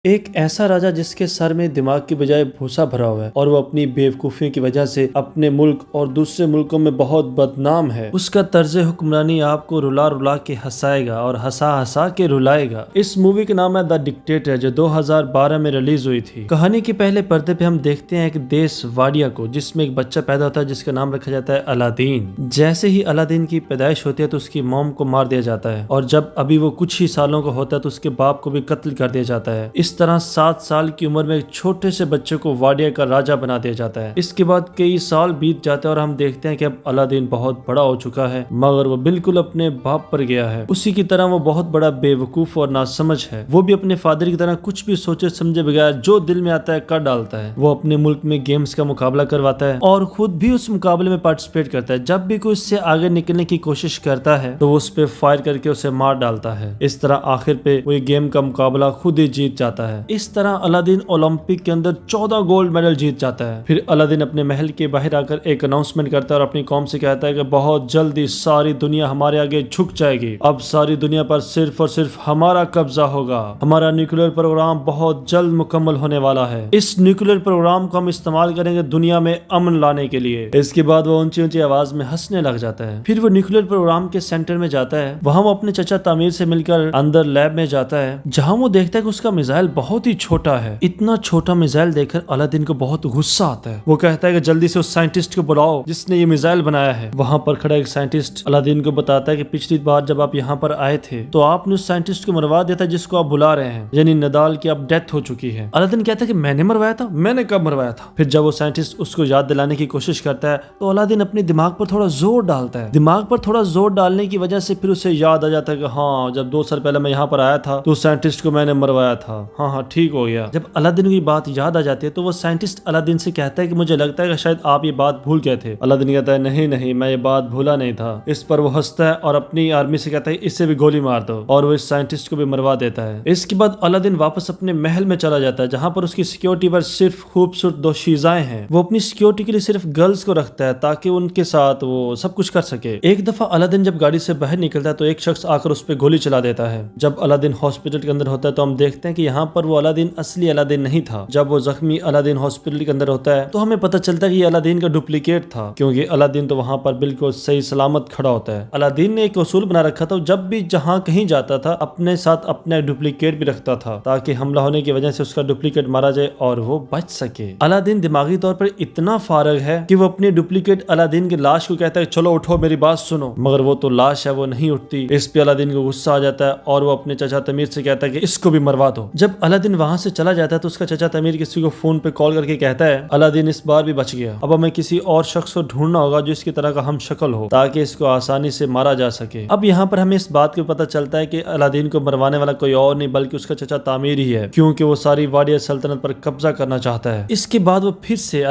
ایک ایسا راجا جس کے سر میں دماغ کی بجائے بھوسا بھرا ہوا ہے اور وہ اپنی بیوقوفیوں کی وجہ سے اپنے ملک اور دوسرے ملکوں میں بہت بدنام ہے۔ اس کا طرز حکمرانی آپ کو رلا رلا کے ہنسائے گا اور ہنسا ہنسا کے رلائے گا۔ اس مووی کا نام ہے دی ڈکٹیٹر، جو 2012 میں ریلیز ہوئی تھی۔ کہانی کے پہلے پردے پہ ہم دیکھتے ہیں ایک دیس واڈیا کو، جس میں ایک بچہ پیدا ہوتا ہے جس کا نام رکھا جاتا ہے الادین۔ جیسے ہی الادین کی پیدائش ہوتی ہے تو اس کی موم کو مار دیا جاتا ہے، اور جب ابھی وہ کچھ ہی سالوں کا ہوتا ہے تو اس کے باپ کو بھی قتل کر دیا جاتا ہے۔ اس طرح 7 سال کی عمر میں ایک چھوٹے سے بچے کو واڈیا کا راجا بنا دیا جاتا ہے۔ اس کے بعد کئی سال بیت جاتے ہیں اور ہم دیکھتے ہیں کہ اب الادین بہت بڑا ہو چکا ہے، مگر وہ بالکل اپنے باپ پر گیا ہے۔ اسی کی طرح وہ بہت بڑا بے وقوف اور ناسمجھ ہے۔ وہ بھی اپنے فادر کی طرح کچھ بھی سوچے سمجھے بغیر جو دل میں آتا ہے کر ڈالتا ہے۔ وہ اپنے ملک میں گیمز کا مقابلہ کرواتا ہے اور خود بھی اس مقابلے میں پارٹیسپیٹ کرتا ہے۔ جب بھی کوئی اس سے آگے نکلنے کی کوشش کرتا ہے تو وہ اس پہ فائر کر کے اسے مار ڈالتا ہے۔ اس طرح آخر پہ وہ گیم کا مقابلہ خود ہی جیت جاتا ہے۔ اس طرح الادین اولمپک کے اندر 14 گولڈ میڈل جیت جاتا ہے۔ پھر الادین اپنے محل کے باہر آ کر ایک اناؤنسمنٹ کرتا ہے اور اپنی قوم سے کہتا ہے کہ بہت جلدی ساری دنیا ہمارے آگے جھک جائے گی۔ اب ساری دنیا پر صرف اور صرف ہمارا قبضہ ہوگا۔ ہمارا نیوکلیر پروگرام بہت جلد مکمل ہونے والا ہے۔ اس نیوکلیر پروگرام کو ہم استعمال کریں گے دنیا میں امن لانے کے لیے۔ اس کے بعد وہ اونچی اونچی آواز میں ہنسنے لگ جاتا ہے۔ پھر وہ نیوکلیر پروگرام کے سینٹر میں جاتا ہے۔ وہاں وہ اپنے چچا تعمیر سے مل کر اندر لیب میں جاتا ہے، جہاں وہ دیکھتا ہے کہ اس کا میزائل بہت ہی چھوٹا ہے۔ اتنا چھوٹا میزائل دیکھ کر الادین کو بہت غصہ آتا ہے۔ وہ کہتا ہے کہ جلدی سے اس سائنٹسٹ کو بلاؤ جس نے یہ میزائل بنایا ہے۔ وہاں پر کھڑا ایک سائنٹسٹ الادین کو بتاتا ہے کہ پچھلی بار جب آپ یہاں پر آئے تھے تو آپ نے اس سائنٹسٹ کو مروا دیا تھا جس کو آپ بلا رہے ہیں، یعنی نڈال کی اب ڈیتھ ہو چکی ہے۔ الادین کہتا ہے کہ میں نے مروایا تھا؟ میں نے کب مروایا تھا؟ پھر جب وہ سائنٹسٹ اس کو یاد دلانے کی کوشش کرتا ہے تو الادین اپنے دماغ پر تھوڑا زور ڈالتا ہے۔ دماغ پر تھوڑا زور ڈالنے کی وجہ سے پھر اسے یاد آ جاتا ہے کہ ہاں، جب 2 سال پہلے میں یہاں پر آیا تھا تو سائنٹسٹ کو میں نے مروایا تھا۔ ہاں ٹھیک ہو گیا۔ جب الادین کی بات یاد آ جاتی ہے تو وہ سائنٹسٹ الادین سے کہتا ہے کہ مجھے لگتا ہے کہ شاید آپ یہ بات بھول گئے تھے۔ الادین کہتا ہے نہیں میں یہ بات بھولا نہیں تھا۔ اس پر وہ ہنستا ہے اور اپنی آرمی سے کہتا ہے اسے بھی گولی مار دو، اور وہ اس سائنٹسٹ کو بھی مروا دیتا ہے۔ اس کے بعد الادین واپس اپنے محل میں چلا جاتا ہے، جہاں پر اس کی سیکیورٹی پر صرف خوبصورت 2 شیزائیں ہیں۔ وہ اپنی سیکیورٹی کے لیے صرف گرلز کو رکھتا ہے تاکہ ان کے ساتھ وہ سب کچھ کر سکے۔ ایک دفعہ الادین جب گاڑی سے باہر نکلتا ہے تو ایک شخص آ کر اس پہ گولی چلا دیتا ہے۔ جب الادین ہاسپٹل کے اندر ہوتا ہے تو ہم دیکھتے ہیں کہ یہاں پر وہ الادین اصلی الادین نہیں تھا۔ جب وہ زخمی الادین ہاسپٹل کے اندر ہوتا ہے تو ہمیں پتہ چلتا ہے کہ یہ الادین کا ڈپلیکیٹ تھا، کیونکہ الادین تو وہاں پر بالکل صحیح سلامت کھڑا ہوتا ہے۔ الادین نے ایک اصول بنا رکھا تھا، جب بھی جہاں کہیں جاتا تھا اپنے ساتھ اپنا ڈپلیکیٹ بھی رکھتا تھا تاکہ حملہ ہونے کی وجہ سے اس کا ڈپلیکیٹ مارا جائے اور وہ بچ سکے۔ الادین دماغی طور پر اتنا فارغ ہے کہ وہ اپنے ڈپلیکیٹ الادین کی لاش کو کہتا ہے چلو اٹھو میری بات سنو، مگر وہ تو لاش ہے، وہ نہیں اٹھتی۔ اس پہ الادین کو غصہ آ جاتا ہے اور وہ اپنے چچا تمیر سے کہتا ہے کہ اس کو بھی مروا دو۔ جب الادین وہاں سے چلا جاتا ہے تو اس کا چچا تمیر کسی کو فون پہ کال کر کے کہتا ہے الادین اس بار بھی بچ گیا، اب ہمیں کسی اور شخص کو ڈھونڈنا ہوگا جو اس کی طرح کا ہم شکل ہو تاکہ اس کو آسانی سے مارا جا سکے۔ اب یہاں پر ہمیں اس بات کو پتہ چلتا ہے کہ الادین کو مروانے والا کوئی اور نہیں بلکہ اس کا چچا تعمیر ہی ہے، کیونکہ وہ ساری واڈیا سلطنت پر قبضہ کرنا چاہتا ہے۔ اس کے بعد وہ پھر سے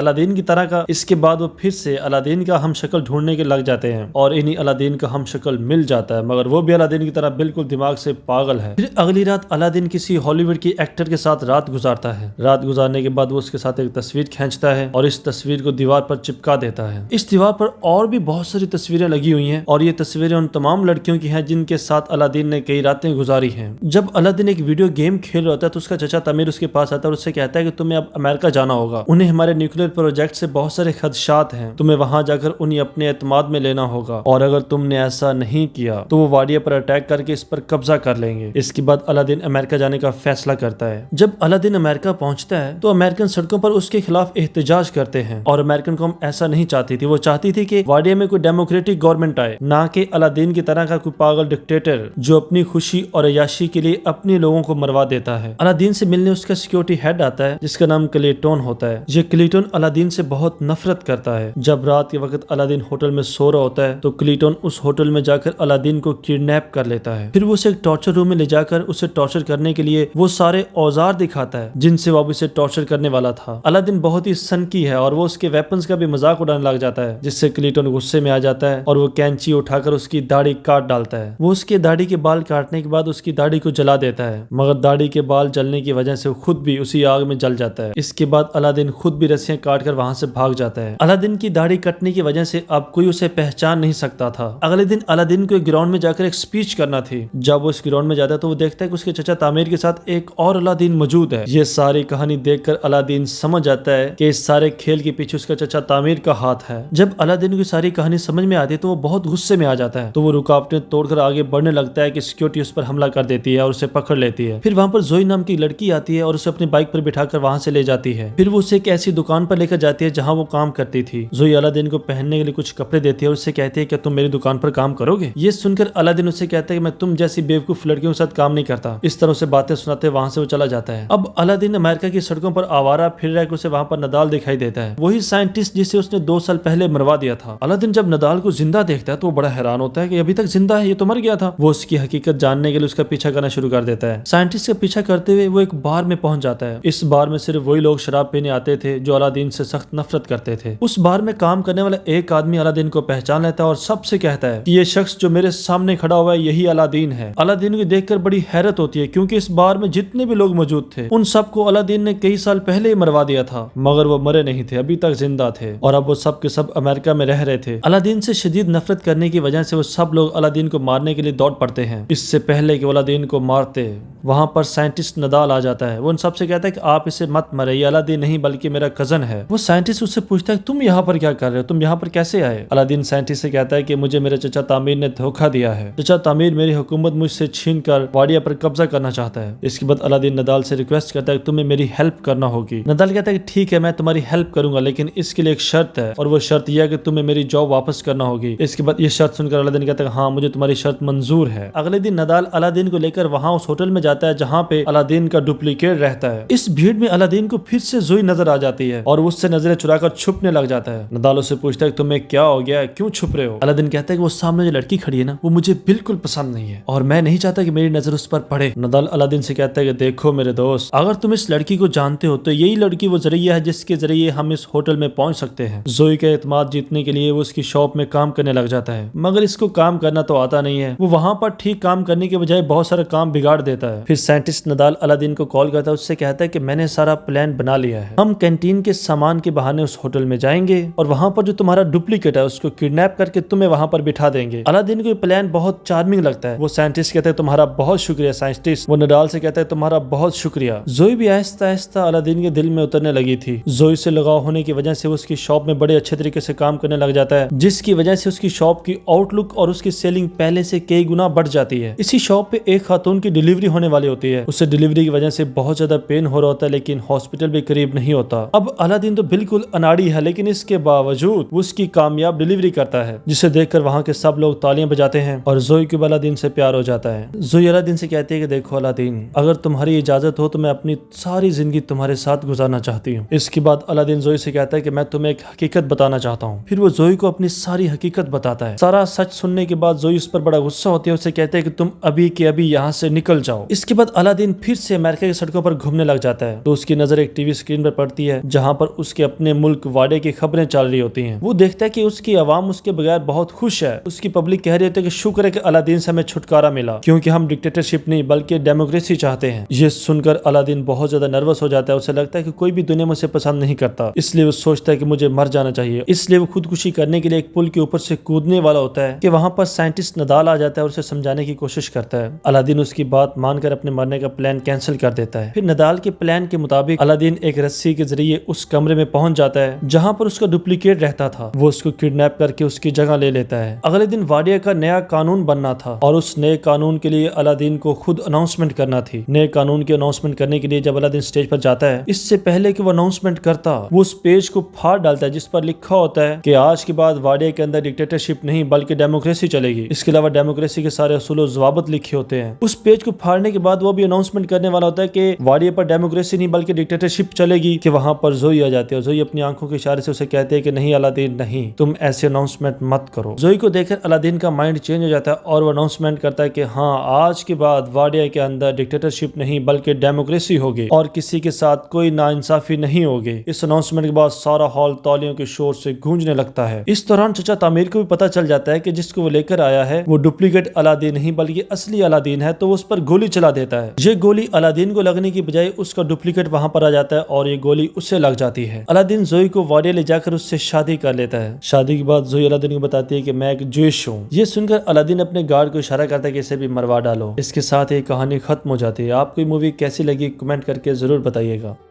الادین کا ہم شکل ڈھونڈنے کے لگ جاتے ہیں اور انہی الادین کا ہم شکل مل جاتا ہے، مگر وہ بھی الادین کی طرح بالکل دماغ سے پاگل ہے۔ پھر اگلی رات الادین کسی ہالی ووڈ کی ایکٹر کے ساتھ رات گزارتا ہے۔ رات گزارنے کے بعد وہ اس کے ساتھ ایک تصویر کھینچتا ہے اور اس تصویر کو دیوار پر چپکا دیتا ہے۔ اس دیوار پر اور بھی بہت ساری تصویریں لگی ہوئی ہیں اور یہ تصویریں ان تمام لڑکیوں کی ہیں جن کے ساتھ الادین نے کئی راتیں گزاری ہیں۔ جب الادین ایک ویڈیو گیم کھیل رہا ہوتا ہے تو اس کا چچا تمیر اس کے پاس آتا ہے اور اس سے کہتا ہے کہ تمہیں اب امریکہ جانا ہوگا، انہیں ہمارے نیوکلیر پروجیکٹ سے بہت سارے خدشات ہیں، تمہیں وہاں جا کر انہیں اپنے اعتماد میں لینا ہوگا، اور اگر تم نے ایسا نہیں کیا تو وہ واڈیا پر اٹیک کر کے اس پر قبضہ کر لیں گے۔ اس کے بعد الادین امریکہ جانے کا فیصلہ کرتا ہے۔ جب الادین امریکہ پہنچتا ہے تو امریکن سڑکوں پر اس کے خلاف احتجاج کرتے ہیں، اور امریکن قوم ایسا نہیں چاہتی تھی، وہ چاہتی تھی کہ واڈیا میں کوئی ڈیموکریٹک گورنمنٹ آئے، نہ کہ الادین کی طرح کا کوئی پاگل ڈکٹیٹر جو اپنی خوشی اور عیاشی کے لیے اپنے لوگوں کو مروا دیتا ہے۔ الادین سے ملنے اس کا سیکیورٹی ہیڈ آتا ہے جس کا نام کلیٹون ہوتا ہے۔ یہ کلیٹون الادین سے بہت نفرت کرتا ہے۔ جب رات کے وقت الادین ہوٹل میں سو رہا ہوتا ہے تو کلیٹون اس ہوٹل میں جا کر الادین کو کڈنیپ کر لیتا ہے۔ پھر وہ اسے ایک ٹارچر روم میں لے جا کر اسے ٹارچر کرنے کے لیے وہ سارے اوزار دکھاتا ہے جن سے وہ اب اسے ٹارچر کرنے والا تھا۔ الادین بہت ہی سنکی ہے اور وہ اس کے ویپنز کا بھی مذاق اڑانے لگ جاتا ہے، جس سے کلیٹون غصے میں آ جاتا ہے اور وہ کینچی اٹھا کر اس کی داڑھی کاٹ ڈالتا ہے۔ وہ اس کے داڑھی کے بال کاٹنے کے بعد اس کی داڑھی کو جلا دیتا ہے، مگر داڑھی کے بال جلنے کی وجہ سے خود بھی اسی آگ میں جل جاتا ہے۔ اس کے بعد الادین خود بھی رسیاں کاٹ کر وہاں سے بھاگ جاتا ہے۔ الادین کی داڑھی کٹنے کی وجہ سے اب کوئی اسے پہچان نہیں سکتا تھا۔ اگلے دن الادین کو ایک گراؤنڈ میں جا کر ایک سپیچ کرنا تھی۔ جب وہ اس گراؤنڈ میں جاتا ہے تو وہ دیکھتا ہے کہ اس کے چچا تعمیر کے ساتھ ایک اور अलादीन मौजूद है। ये सारी कहानी देखकर अलादीन समझ आता है कि इस सारे खेल के पीछे उसका चचा तामीर का हाथ है। जब अलादीन की सारी कहानी समझ में आती है तो वो बहुत गुस्से में आ जाता है, तो वो रुकावटें तोड़कर आगे बढ़ने लगता है कि सिक्योरिटी उस पर हमला कर देती है और उसे पकड़ लेती है। फिर वहाँ पर जोई नाम की लड़की आती है और उसे अपनी बाइक पर बिठाकर वहाँ से ले जाती है। फिर वो उसे एक ऐसी दुकान पर लेकर जाती है जहाँ वो काम करती थी। जोई अलादीन को पहनने के लिए कुछ कपड़े देती है और उससे कहती है कि तुम मेरी दुकान पर काम करोगे। ये सुनकर अलादीन उससे कहता है कि मैं तुम जैसी बेवकूफ लड़कियों के साथ काम नहीं करता। इस तरह से बातें सुनाते वहाँ से वो चला जाता है। अब अलादीन अमेरिका की सड़कों पर आवारा फिर रहा है कि उसे वहाँ पर नदाल दिखाई देता है, वही साइंटिस्ट जिसे उसने 2 साल पहले मरवा दिया था। अलादीन जब नदाल को जिंदा देखता है तो वो बड़ा हैरान होता है कि अभी तक जिंदा है, ये तो मर गया था। वो उसकी हकीकत जानने के लिए उसका पीछा करना शुरू कर देता है। साइंटिस्ट का पीछा करते हुए वो एक बार में पहुंच जाता है। इस बार में सिर्फ वही लोग शराब पीने आते थे जो अलादीन से सख्त नफरत करते थे। उस बार में काम करने वाला एक आदमी अलादीन को पहचान लेता है और सबसे कहता है कि ये शख्स जो मेरे सामने खड़ा हुआ है यही अलादीन है। अलादीन को देखकर बड़ी हैरत होती है क्योंकि इस बार में जितने भी लोग मौजूद थे उन सबको अलादीन ने कई साल पहले ही मरवा दिया था, मगर वो मरे नहीं थे, अभी तक जिंदा थे और अब वो सब के सब अमेरिका में रह रहे थे। अलादीन से शदीद नफरत करने की वजह से वो सब लोग अलादीन को मारने के लिए दौड़ पड़ते हैं। इससे पहले कि अलादीन को मारते वहां पर साइंटिस्ट नदाल आ जाता है। वो उन सबसे कहता है कि आप इसे मत मारे, ये अलादीन नहीं बल्कि मेरा कजन है। वो साइंटिस्ट उससे पूछता है तुम यहाँ पर क्या कर रहे हो, तुम यहाँ पर कैसे आए। अलादीन साइंटिस्ट से कहता है कि मुझे मेरे चचा तामीर ने धोखा दिया है। चचा तामीर मेरी हुकूमत मुझसे छीन कर वाडिया पर कब्जा करना चाहता है। इसके बाद अलादीन नदाल से रिक्वेस्ट करता है कि तुम्हें मेरी हेल्प करना होगी। नदाल कहता है कि ठीक है मैं तुम्हारी हेल्प करूंगा, लेकिन इसके लिए एक शर्त है और वो शर्त यह है कि तुम्हें मेरी जॉब वापस करना होगी। इसके बाद ये शर्त सुनकर अलादीन कहता है हाँ मुझे तुम्हारी शर्त मंजूर है। अगले दिन नदाल अलादीन को लेकर वहाँ उस होटल में जाता है जहाँ पे अलादीन का डुप्लीकेट रहता है। इस भीड़ में अलादीन को फिर से जोई नजर आ जाती है और उससे नजरें चुराकर छुपने लग जाता है। नदाल उससे पूछता है तुम्हें क्या हो गया, क्यों छुप रहे हो। अलादीन कहता है कि वो सामने जो लड़की खड़ी है ना वो मुझे बिल्कुल पसंद नहीं है और मैं नहीं चाहता कि मेरी नजर उस पर पड़े। नदाल अलादीन से कहता है कि देखो मेरे दोस्त, अगर तुम इस लड़की को जानते हो तो यही लड़की वो जरिया है जिसके जरिए हम इस होटल में पहुंच सकते हैं। जोई का एतमाद जीतने के लिए वो उसकी शॉप में काम करने लग जाता है, मगर इसको काम करना तो आता नहीं है। वो वहाँ पर ठीक काम करने के बजाय बहुत सारा काम बिगाड़ देता है। फिर साइंटिस्ट नदाल अलादीन को कॉल करता है, उससे कहता है कि मैंने सारा प्लान बना लिया है, हम कैंटीन के सामान के बहाने उस होटल में जाएंगे और वहाँ पर जो तुम्हारा डुप्लीकेट है उसको किडनैप करके तुम्हें वहाँ पर बिठा देंगे। अलादीन को प्लान बहुत चार्मिंग लगता है। वो साइंटिस्ट कहता है तुम्हारा बहुत शुक्रिया साइंटिस्ट। वो नडाल से कहता है तुम्हारा बहुत शुक्रिया। जोई भी आहिस्ता आहिस्ता अलादीन के दिल में उतरने लगी थी। जोई से लगाव होने की वजह से उसकी शॉप में बड़े अच्छे तरीके से काम करने लग जाता है, जिसकी वजह से उसकी शॉप की आउटलुक और उसकी सेलिंग पहले से कई गुना बढ़ जाती है। इसी शॉप पे एक खातून की डिलीवरी होने वाली होती है। उसे डिलीवरी की वजह से बहुत ज्यादा पेन हो रहा होता है, लेकिन हॉस्पिटल भी करीब नहीं होता। अब अलादीन तो बिल्कुल अनाड़ी है, लेकिन इसके बावजूद वो उसकी कामयाब डिलीवरी करता है, जिसे देखकर वहाँ के सब लोग तालियां बजाते हैं और जोई को अलादीन से प्यार हो जाता है। जोई अलादीन से कहती है कि देखो अलादीन, अगर तुम्हारी इजाजत हो तो मैं अपनी सारी जिंदगी तुम्हारे साथ गुजारना चाहती हूँ। इसके बाद अलादीन जोई से कहता है कि मैं तुम्हें एक हकीकत बताना चाहता हूँ। फिर वो जोई को अपनी सारी हकीकत बताता है। सारा सच सुनने के बाद जोई उस पर बड़ा गुस्सा होती है, उससे कहते हैं कि तुम अभी के अभी यहाँ से निकल जाओ। इसके बाद अलादीन फिर से अमेरिका की सड़कों पर घूमने लग जाता है, तो उसकी नजर एक टीवी स्क्रीन पर पड़ती है जहाँ पर उसके अपने मुल्क वाडे की खबरें चल रही होती हैं। वो देखता है कि उसकी आवाम उसके बगैर बहुत खुश है। उसकी पब्लिक कह रही होती है कि शुक्र है कि अलादीन से हमें छुटकारा मिला, क्योंकि हम डिक्टेटरशिप नहीं बल्कि डेमोक्रेसी चाहते हैं। ये सुनकर अलादीन बहुत ज्यादा नर्वस हो जाता है। उसे लगता है कि कोई भी दुनिया में उसे पसंद नहीं करता, इसलिए वो सोचता है कि मुझे मर जाना चाहिए। इसलिए वो खुदकुशी करने के लिए एक पुल के ऊपर से कूदने वाला होता है कि वहाँ पर साइंटिस्ट नदाल आ जाता है और उसे समझाने की कोशिश करता है। अलादीन उसकी बात मानकर अपने मरने का प्लान कैंसिल कर देता है। फिर नदाल के प्लान के मुताबिक अलादीन एक रस्सी के जरिए उस कमरे में पहुंच जाता है जहाँ पर उसका डुप्लीकेट रहता था। वो उसको किडनैप करके उसकी जगह ले लेता है। अगले दिन वाडिया का नया कानून बनना था और उस नए कानून के लिए अलादीन को खुद अनाउंसमेंट करना थी। नए कानून की अनाउंसमेंट करने के लिए जब अलादीन स्टेज पर जाता है, इससे पहले कि वो अनाउंसमेंट करता, वो उस पेज को फाड़ डालता है जिस पर लिखा होता है कि आज के बाद वाडिया के अंदर डिक्टेटरशिप नहीं बल्कि डेमोक्रेसी चलेगी। इसके अलावा डेमोक्रेसी के सारे असूल और ज़वाबित लिखे होते हैं। उस पेज को फाड़ने के बाद वो भी अनाउंसमेंट करने वाला होता है कि वाडिया पर डेमोक्रेसी नहीं बल्कि डिक्टेटरशिप चलेगी। कि वहां पर जोई आ जाती है। जोई अपनी आंखों के इशारे से उसे कहते हैं कि नहीं अलादीन नहीं, तुम ऐसे अनाउंसमेंट मत करो। जोई को देखकर अलादीन का माइंड चेंज हो जाता है और वो अनाउंसमेंट करता है कि हाँ, आज के बाद वाडिया के अंदर डिक्टेटरशिप नहीं बल्कि डेमोक्रेसी होगी और किसी के साथ कोई नाइंसाफी नहीं होगी। इस अनाउंसमेंट के बाद सारा हॉल तालियों के शोर से गूंजने लगता है। इस दौरान चचा तामीर को भी पता चल जाता है कि जिसको वो लेकर आया है वो डुप्लीकेट अलादीन नहीं बल्कि असली अलादीन है, तो वो उस पर गोली चला देता है। ये गोली अलादीन को लगने की बजाय उसका डुप्लीकेट वहां पर आ जाता है और ये गोली उससे लग जाती है। अलादीन जोई को वाडिया ले जाकर उससे शादी कर लेता है। शादी के बाद जोई अलादीन को बताती है कि मैं एक ज्यूइश हूँ। ये सुनकर अलादीन अपने गार्ड को इशारा करता है कि इसे भी मरवा डालो। इसके साथ ये कहानी खत्म हो जाती है। आप आपको ये मूवी कैसी लगी कमेंट करके ज़रूर बताइएगा।